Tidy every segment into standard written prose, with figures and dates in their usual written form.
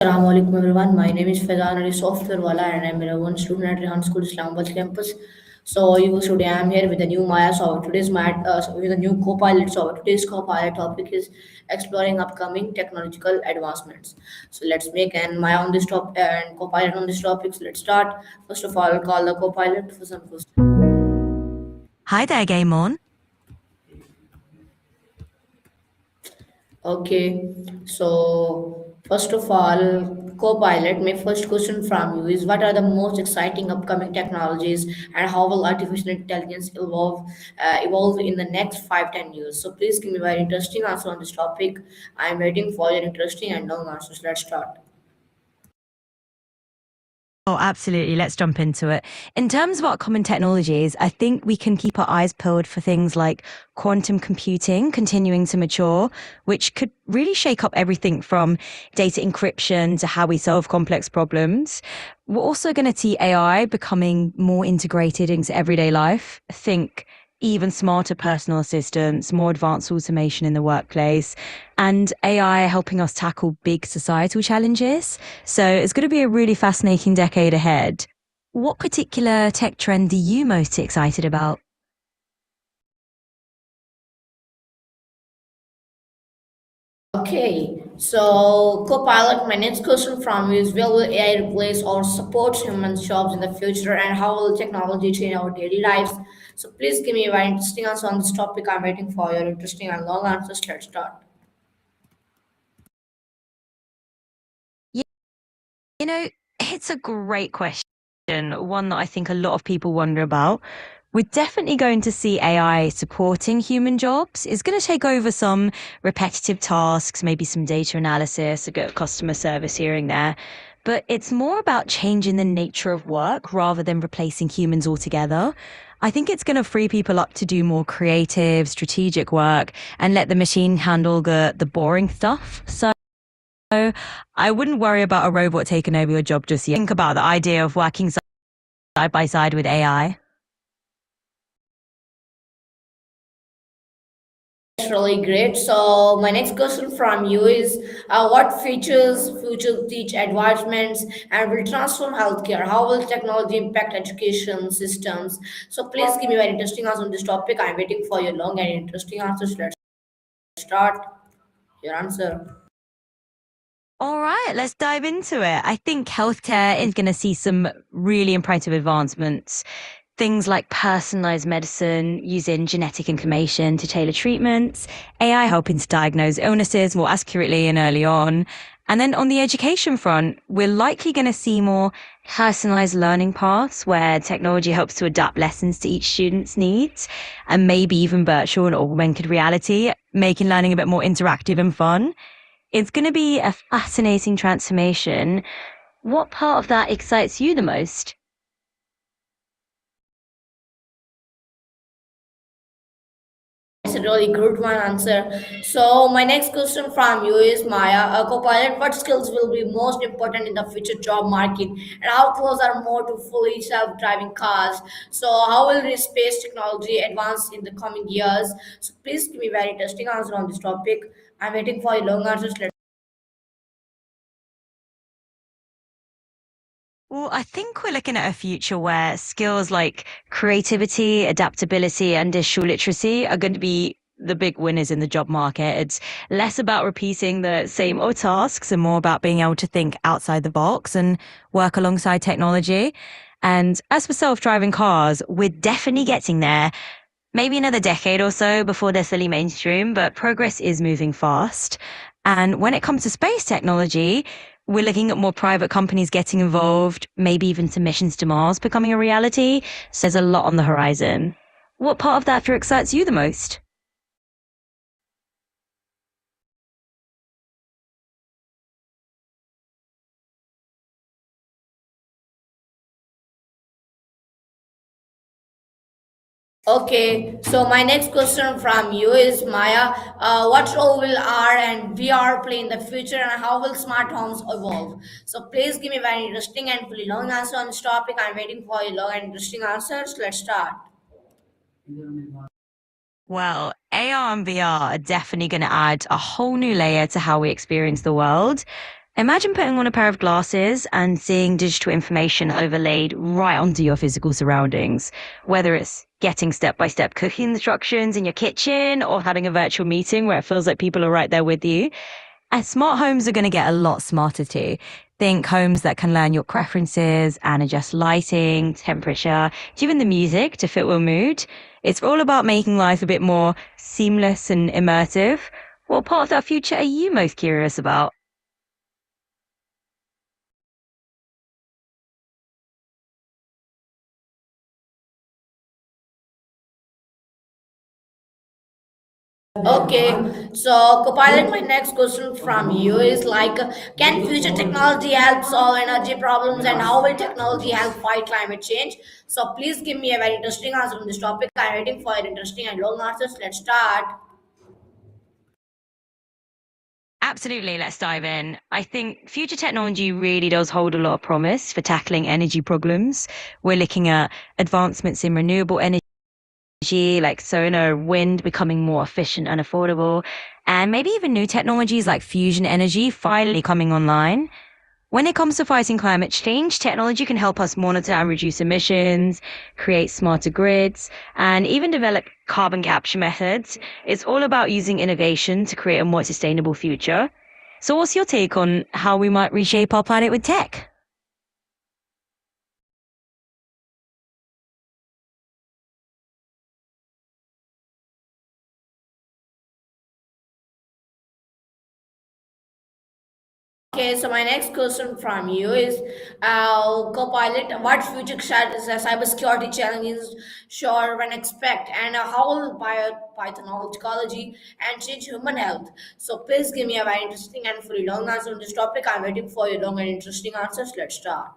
Assalamu alaikum everyone. My name is Faizan Ali Software Wala and I'm a one student at Rehan School Islamabad campus. Today I'm here with a new Maya. With a new co-pilot. So today's co-pilot topic is exploring upcoming technological advancements. So let's make an Maya on this topic and co-pilot on this topic. So let's start. First of all, call the co-pilot for some questions. Hi there, Game On. Okay, so first of all, co-pilot, my first question from you is what are the most exciting upcoming technologies and how will artificial intelligence evolve in the next 5-10 years? So please give me very interesting answer on this topic. I'm waiting for your interesting and long answers. Let's start. Oh, absolutely. Let's jump into it. In terms of our common technologies, I think we can keep our eyes peeled for things like quantum computing continuing to mature, which could really shake up everything from data encryption to how we solve complex problems. We're also going to see AI becoming more integrated into everyday life. Think even smarter personal assistants, more advanced automation in the workplace, and AI helping us tackle big societal challenges. So it's going to be a really fascinating decade ahead. What particular tech trend are you most excited about? Okay, so co-pilot, my next question from you is will AI replace or support human jobs in the future and how will technology change our daily lives? So please give me a very interesting answer on this topic. I'm waiting for your interesting and long answers. Let's start. Y- You know, it's a great question, one that I think a lot of people wonder about. We're definitely going to see AI supporting human jobs. It's going to take over some repetitive tasks, maybe some data analysis, a bit of customer service here and there. But it's more about changing the nature of work rather than replacing humans altogether. I think it's going to free people up to do more creative, strategic work and let the machine handle the boring stuff. So I wouldn't worry about a robot taking over your job just yet. Think about the idea of working side by side with AI. That's really great. So my next question from you is what features future teach advancements and will transform healthcare? How will technology impact education systems? So please give me very interesting answer on this topic. I'm waiting for your long and interesting answers. Let's start your answer. All right, let's dive into it. I think healthcare is going to see some really impressive advancements. Things like personalized medicine using genetic information to tailor treatments, AI helping to diagnose illnesses more accurately and early on. And then on the education front, we're likely going to see more personalized learning paths where technology helps to adapt lessons to each student's needs, and maybe even virtual and augmented reality, making learning a bit more interactive and fun. It's going to be a fascinating transformation. What part of that excites you the most? It's a really good one answer. So my next question from you is Maya, a co-pilot. What skills will be most important in the future job market, and how close are more to fully self-driving cars? So how will this space technology advance in the coming years? So please give me very interesting answer on this topic. I'm waiting for your long answers. Well, I think we're looking at a future where skills like creativity, adaptability, and digital literacy are going to be the big winners in the job market. It's less about repeating the same old tasks and more about being able to think outside the box and work alongside technology. And as for self-driving cars, we're definitely getting there. Maybe another decade or so before they're fully mainstream, but progress is moving fast. And when it comes to space technology, we're looking at more private companies getting involved, maybe even some missions to Mars becoming a reality. So there's a lot on the horizon. What part of that fear excites you the most? Okay, so my next question from you is Maya. What role will R and VR play in the future, and how will smart homes evolve? So please give me a very interesting and fully long answer on this topic. I'm waiting for your long and interesting answers. Let's start. Well, AR and VR are definitely going to add a whole new layer to how we experience the world. Imagine putting on a pair of glasses and seeing digital information overlaid right onto your physical surroundings, whether it's getting step-by-step cooking instructions in your kitchen or having a virtual meeting where it feels like people are right there with you. And smart homes are going to get a lot smarter too. Think homes that can learn your preferences and adjust lighting, temperature, even the music to fit your mood. It's all about making life a bit more seamless and immersive. What part of that future are you most curious about? Okay, so Copilot, my next question from you is like, can future technology help solve energy problems and how will technology help fight climate change? So please give me a very interesting answer on this topic. I'm waiting for your interesting and long answers. Let's start. Absolutely, let's dive in. I think future technology really does hold a lot of promise for tackling energy problems. We're looking at advancements in renewable energy like solar, wind becoming more efficient and affordable, and maybe even new technologies like fusion energy finally coming online. When it comes to fighting climate change, technology can help us monitor and reduce emissions, create smarter grids, and even develop carbon capture methods. It's all about using innovation to create a more sustainable future. So, what's your take on how we might reshape our planet with tech? Okay, so my next question from you is, Copilot, what future cybersecurity challenges sure one expect, and how will biotechnology and change human health? So please give me a very interesting and fully long answer on this topic. I'm waiting for your long and interesting answers. Let's start.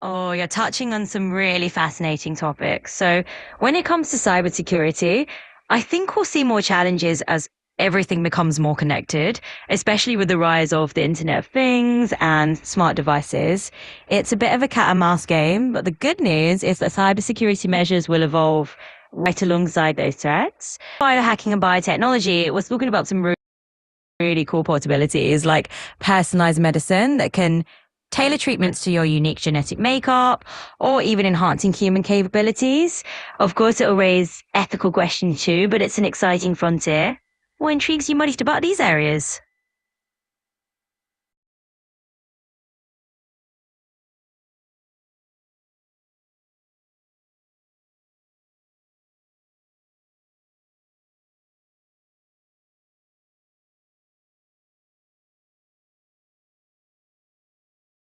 Oh, you're touching on some really fascinating topics. So, when it comes to cybersecurity, I think we'll see more challenges as everything becomes more connected, especially with the rise of the Internet of Things and smart devices. It's a bit of a cat and mouse game, but the good news is that cybersecurity measures will evolve right alongside those threats. Biohacking and biotechnology, we're talking about some really cool possibilities like personalized medicine that can tailor treatments to your unique genetic makeup or even enhancing human capabilities. Of course, it'll raise ethical questions too, but it's an exciting frontier. What intrigues you most about these areas?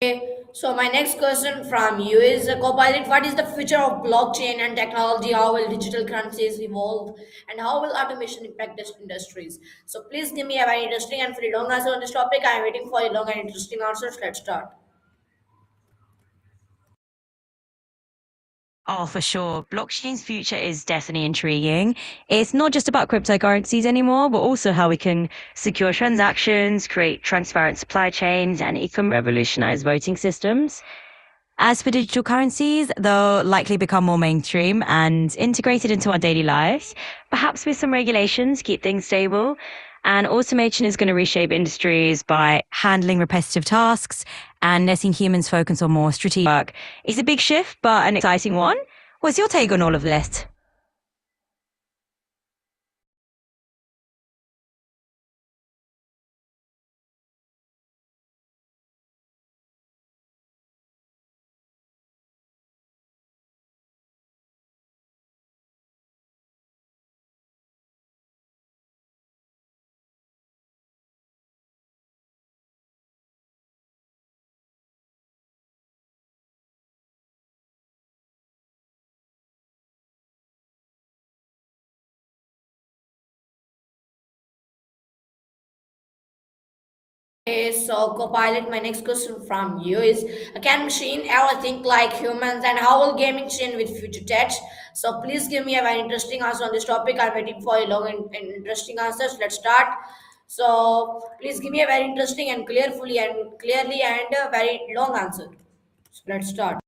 Okay, so my next question from you is, Copilot, what is the future of blockchain and technology? How will digital currencies evolve? And how will automation impact this industries? So please give me a very interesting and very long answer on this topic. I'm waiting for your long and interesting answers. Let's start. Oh, for sure. Blockchain's future is definitely intriguing. It's not just about cryptocurrencies anymore, but also how we can secure transactions, create transparent supply chains, and it can revolutionize voting systems. As for digital currencies, they'll likely become more mainstream and integrated into our daily lives, perhaps with some regulations to keep things stable. And automation is going to reshape industries by handling repetitive tasks and letting humans focus on more strategic work. It's a big shift, but an exciting one. What's your take on all of this? Okay, so Copilot, my next question from you is, can machine ever think like humans, and how will gaming change with future tech? So please give me a very interesting answer on this topic. I'm waiting for your long and interesting answers. Let's start. So please give me a very interesting and clearly and a very long answer. So let's start.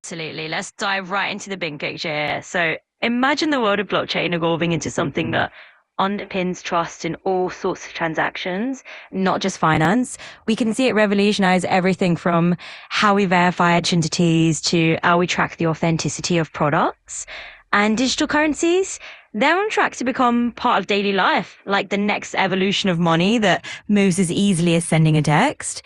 Absolutely. Let's dive right into the big picture here. So imagine the world of blockchain evolving into something that underpins trust in all sorts of transactions, not just finance. We can see it revolutionize everything from how we verify identities to how we track the authenticity of products. And digital currencies, they're on track to become part of daily life, like the next evolution of money that moves as easily as sending a text.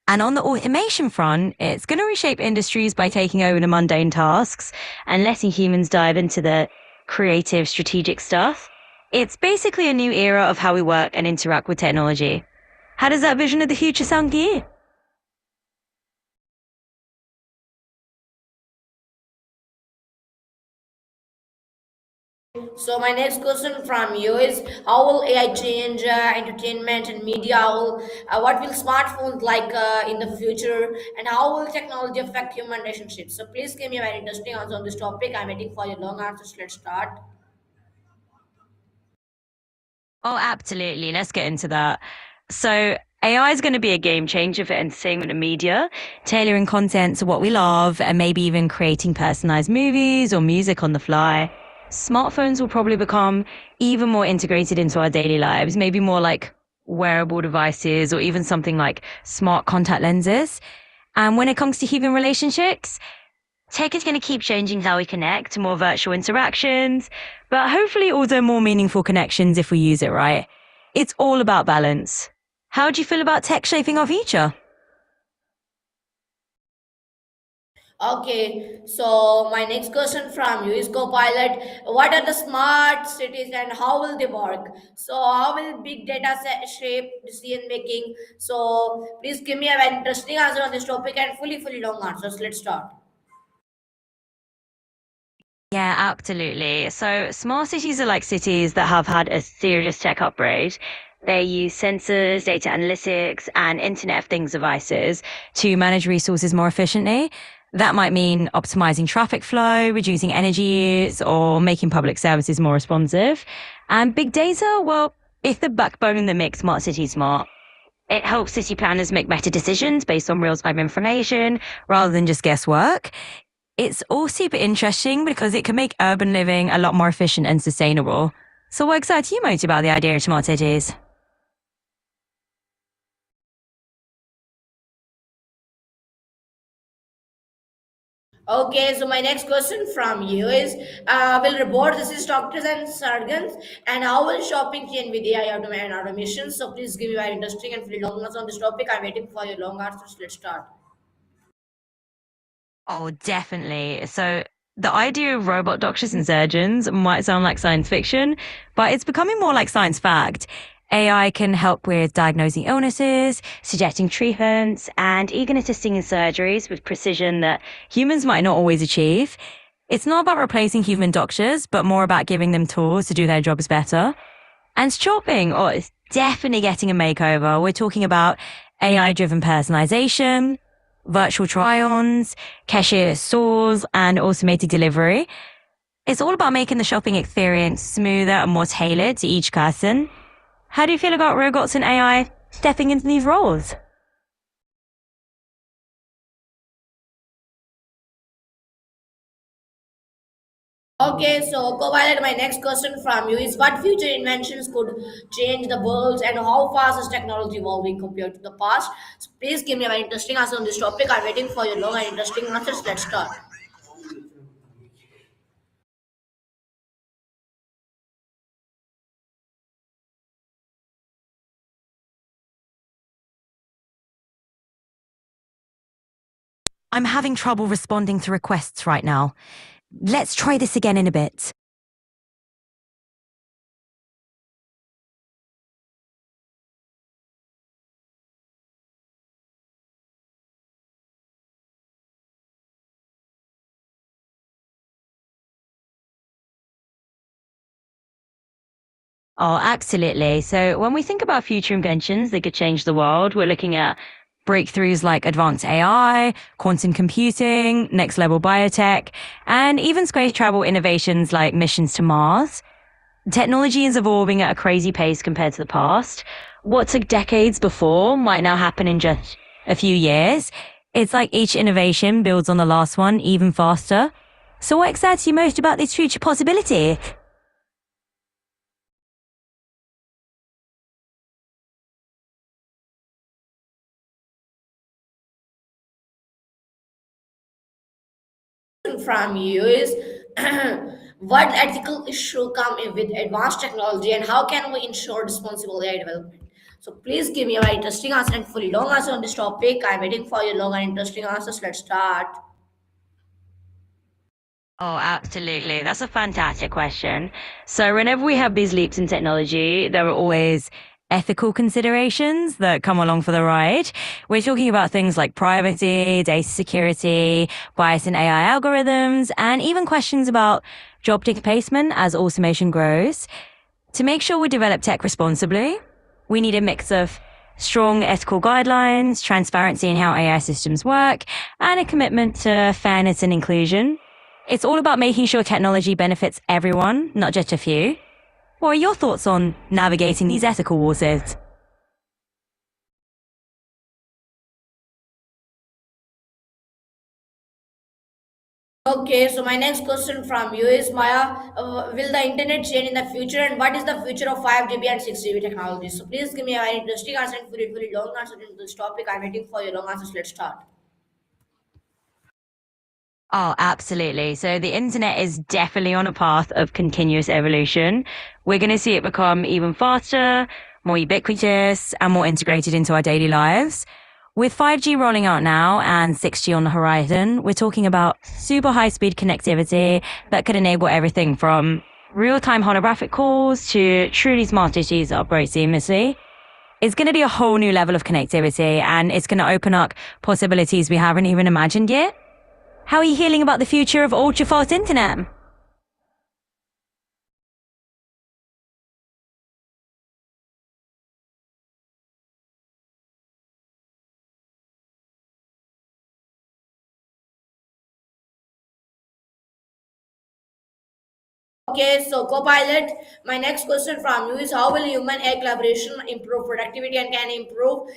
And on the automation front, it's going to reshape industries by taking over the mundane tasks and letting humans dive into the creative, strategic stuff. It's basically a new era of how we work and interact with technology. How does that vision of the future sound to you? So my next question from you is how will AI change entertainment and media? What will smartphones like in the future, and how will technology affect human relationships? So please give me a very interesting answer on this topic. I'm waiting for your long answers. Let's start. Oh, absolutely. Let's get into that. So, AI is going to be a game changer for entertainment and media, tailoring content to what we love and maybe even creating personalized movies or music on the fly. Smartphones will probably become even more integrated into our daily lives, maybe more like wearable devices or even something like smart contact lenses. And when it comes to human relationships, tech is going to keep changing how we connect to more virtual interactions, but hopefully also more meaningful connections if we use it right. It's all about balance. How do you feel about tech shaping our future? Okay, so my next question from you is Copilot. What are the smart cities and how will they work? So, how will big data shape decision making? So, please give me a very interesting answer on this topic and fully long answers. Let's start. Yeah, absolutely. So smart cities are like cities that have had a serious tech upgrade. They use sensors, data analytics, and Internet of Things devices to manage resources more efficiently. That might mean optimizing traffic flow, reducing energy use, or making public services more responsive. And big data, well, it's the backbone that makes smart cities smart. It helps city planners make better decisions based on real-time information rather than just guesswork. It's all super interesting because it can make urban living a lot more efficient and sustainable. So what excites you most about the idea of smart cities? Okay, so my next question from you is will robot assist doctors and surgeons, and how will shopping change with AI and automation? So please give me very interesting and fully long answers on this topic. I'm waiting for your long answers. Let's start. Oh, definitely. So the idea of robot doctors and surgeons might sound like science fiction, but it's becoming more like science fact. AI can help with diagnosing illnesses, suggesting treatments, and even assisting in surgeries with precision that humans might not always achieve. It's not about replacing human doctors, but more about giving them tools to do their jobs better. And shopping, oh, it's definitely getting a makeover. We're talking about AI-driven personalization, virtual try-ons, cashier stores, and automated delivery. It's all about making the shopping experience smoother and more tailored to each person. How do you feel about robots and AI stepping into these roles? Okay, so Copilot, my next question from you is what future inventions could change the world and how fast is technology evolving compared to the past? So please give me a very interesting answer on this topic. I'm waiting for your long and interesting answers. Let's start. I'm having trouble responding to requests right now. Let's try this again in a bit. Oh, absolutely. So when we think about future inventions that could change the world, we're looking at breakthroughs like advanced AI, quantum computing, next level biotech, and even space travel innovations like missions to Mars. Technology is evolving at a crazy pace compared to the past. What took decades before might now happen in just a few years. It's like each innovation builds on the last one even faster. So what excites you most about this future possibility? question from you is what ethical issue come in with advanced technology and how can we ensure responsible AI development? So please give me a very interesting answer and fully long answer on this topic. I'm waiting for your long and interesting answers. Let's start. Oh, absolutely. That's a fantastic question. So, whenever we have these leaps in technology, there are always ethical considerations that come along for the ride. We're talking about things like privacy, data security, bias in AI algorithms, and even questions about job displacement as automation grows. To make sure we develop tech responsibly, we need a mix of strong ethical guidelines, transparency in how AI systems work, and a commitment to fairness and inclusion. It's all about making sure technology benefits everyone, not just a few. What are your thoughts on navigating these ethical waters? Okay, so my next question from you is Maya, will the internet change in the future and what is the future of 5GB and 6GB technology? So please give me a very interesting answer and fully long answer to this topic. I'm waiting for your long answers. Let's start. Oh, absolutely. So the internet is definitely on a path of continuous evolution. We're going to see it become even faster, more ubiquitous, and more integrated into our daily lives. With 5G rolling out now and 6G on the horizon, we're talking about super high speed connectivity that could enable everything from real-time holographic calls to truly smart cities that operate seamlessly. It's going to be a whole new level of connectivity, and it's going to open up possibilities we haven't even imagined yet. How are you feeling about the future of ultra-fast internet? Okay, so Copilot, my next question from you is how will human AI collaboration improve productivity and can improve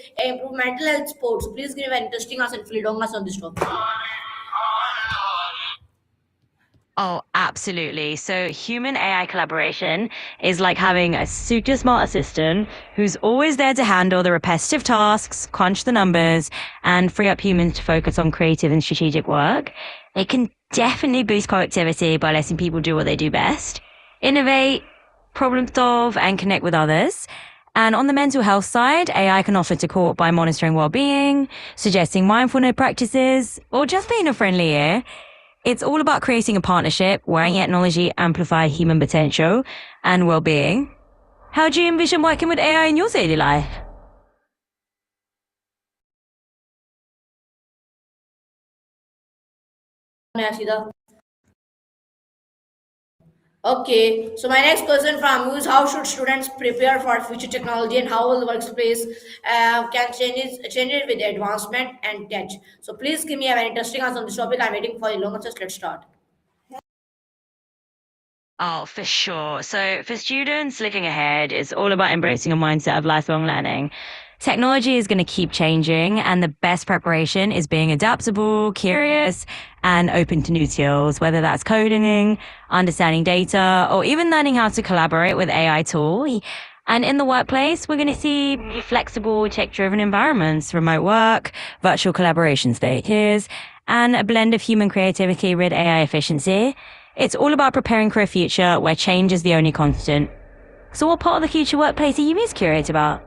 mental health support? So please give an interesting answer and fully long answer on this topic. Oh, absolutely. So human AI collaboration is like having a super smart assistant who's always there to handle the repetitive tasks, crunch the numbers, and free up humans to focus on creative and strategic work. It can definitely boost productivity by letting people do what they do best, innovate, problem solve, and connect with others. And on the mental health side, AI can offer support by monitoring well-being, suggesting mindfulness practices, or just being a friendly ear. It's all about creating a partnership where technology amplify human potential and well-being. How do you envision working with AI in your daily life? Okay, so my next question from you is how should students prepare for future technology and how will the workspace can change it with advancement and tech? So please give me a very interesting answer on this topic. I'm waiting for your long answers. Let's start. Oh, for sure. So for students looking ahead, it's all about embracing a mindset of lifelong learning. Technology is going to keep changing, and the best preparation is being adaptable, curious, and open to new skills, whether that's coding, understanding data, or even learning how to collaborate with AI tools. And in the workplace, we're going to see flexible, tech-driven environments, remote work, virtual collaboration spaces, and a blend of human creativity with AI efficiency. It's all about preparing for a future where change is the only constant. So what part of the future workplace are you most curious about?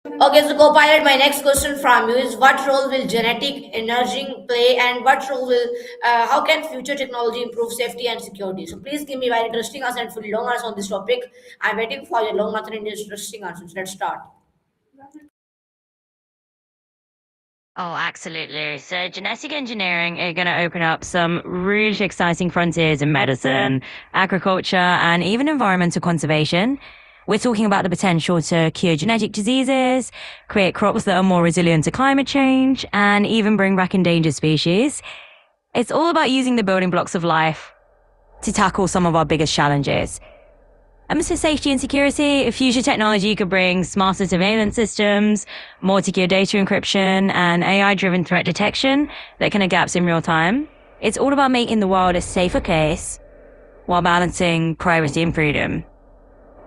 Okay, so co-pilot, my next question from you is what role will genetic engineering play and what role will, how can future technology improve safety and security? So please give me very interesting answer and full long answer on this topic. I'm waiting for your long answer and interesting answers. Let's start. Oh, absolutely. So genetic engineering is going to open up some really exciting frontiers in medicine, agriculture, and even environmental conservation. We're talking about the potential to cure genetic diseases, create crops that are more resilient to climate change, and even bring back endangered species. It's all about using the building blocks of life to tackle some of our biggest challenges. So safety and security, future technology could bring smarter surveillance systems, more secure data encryption, and AI-driven threat detection that can have gaps in real time. It's all about making the world a safer place while balancing privacy and freedom.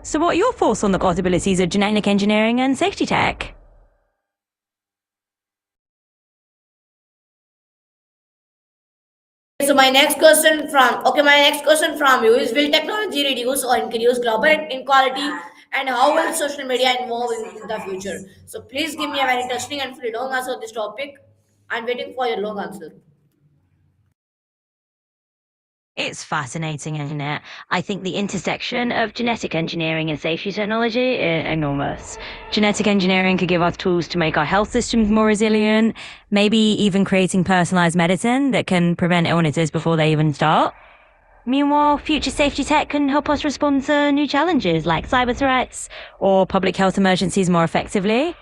So what are your thoughts on the possibilities of genetic engineering and safety tech? So my next question from you is, will technology reduce or increase global inequality, and how will social media evolve in the future? So please give me a very interesting and pretty long answer on this topic. I'm waiting for your long answer. It's fascinating, isn't it? I think the intersection of genetic engineering and safety technology is enormous. Genetic engineering could give us tools to make our health systems more resilient, maybe even creating personalized medicine that can prevent illnesses before they even start. Meanwhile, future safety tech can help us respond to new challenges like cyber threats or public health emergencies more effectively.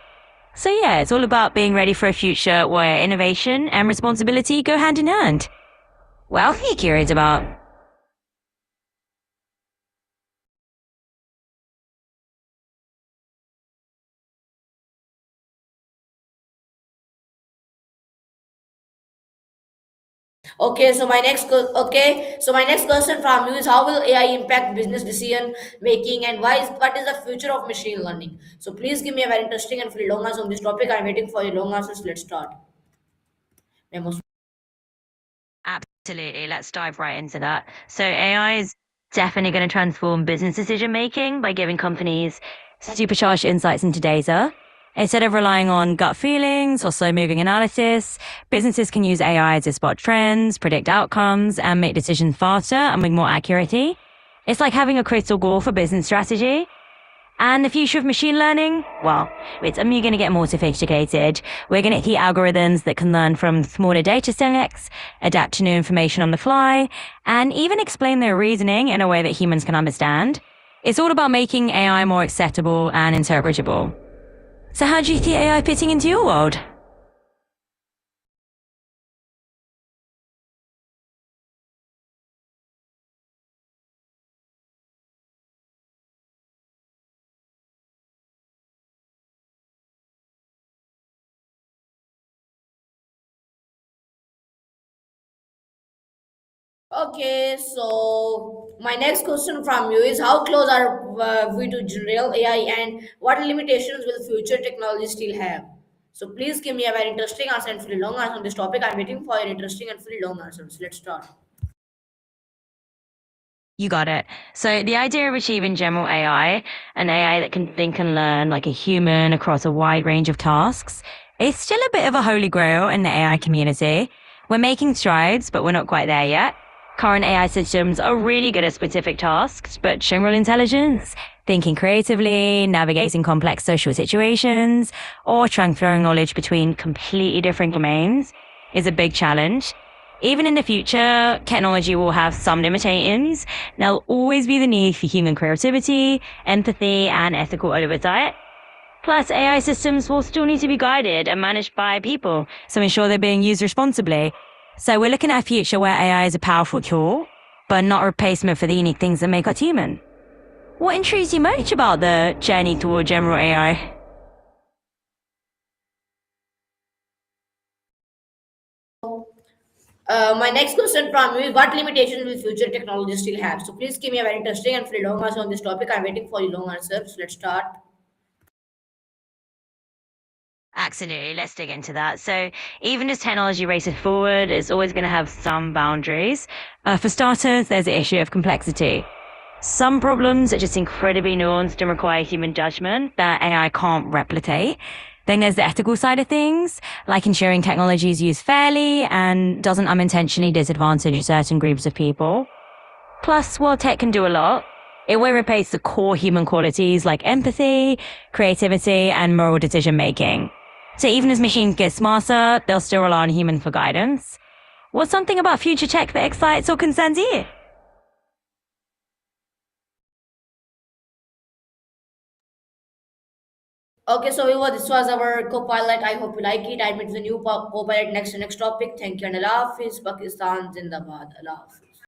So yeah, it's all about being ready for a future where innovation and responsibility go hand in hand. What else are you curious about? So my next question from you is, how will AI impact business decision making, and what is the future of machine learning? So please give me a very interesting and pretty long answer on this topic. I'm waiting for your long answers. Let's start. Memos. Absolutely. Let's dive right into that. So AI is definitely going to transform business decision making by giving companies supercharged insights into data. Instead of relying on gut feelings or slow moving analysis, businesses can use AI to spot trends, predict outcomes, and make decisions faster and with more accuracy. It's like having a crystal ball for business strategy. And the future of machine learning? Well, it's only going to get more sophisticated. We're going to see algorithms that can learn from smaller data sets, adapt to new information on the fly, and even explain their reasoning in a way that humans can understand. It's all about making AI more acceptable and interpretable. So how do you see AI fitting into your world? Okay, so my next question from you is, how close are we to general AI, and what limitations will future technology still have? So please give me a very interesting answer and pretty long answer on this topic. I'm waiting for your interesting and pretty long answers. Let's start. You got it. So the idea of achieving general AI, an AI that can think and learn like a human across a wide range of tasks, is still a bit of a holy grail in the AI community. We're making strides, but we're not quite there yet. Current AI systems are really good at specific tasks, but general intelligence, thinking creatively, navigating complex social situations, or transferring knowledge between completely different domains is a big challenge. Even in the future, technology will have some limitations. There'll always be the need for human creativity, empathy, and ethical oversight. Plus, AI systems will still need to be guided and managed by people, so ensure they're being used responsibly. So we're looking at a future where AI is a powerful tool, but not a replacement for the unique things that make us human. What intrigues you most about the journey toward general AI? My next question from you is, what limitations will future technology still have? So please give me a very interesting and pretty long answer on this topic. I'm waiting for your long answers. Let's start. Absolutely. Let's dig into that. So even as technology races forward, it's always going to have some boundaries. For starters, there's the issue of complexity. Some problems are just incredibly nuanced and require human judgment that AI can't replicate. Then there's the ethical side of things, like ensuring technology is used fairly and doesn't unintentionally disadvantage certain groups of people. Plus, while tech can do a lot, it won't replace the core human qualities like empathy, creativity, and moral decision making. So even as machines get smarter, they'll still rely on humans for guidance. What's something about future tech that excites or concerns you? Okay, so this was our co-pilot. I hope you like it. I meet the new co-pilot next topic. Thank you and Allah Hafiz. Pakistan Zindabad. Allah Hafiz.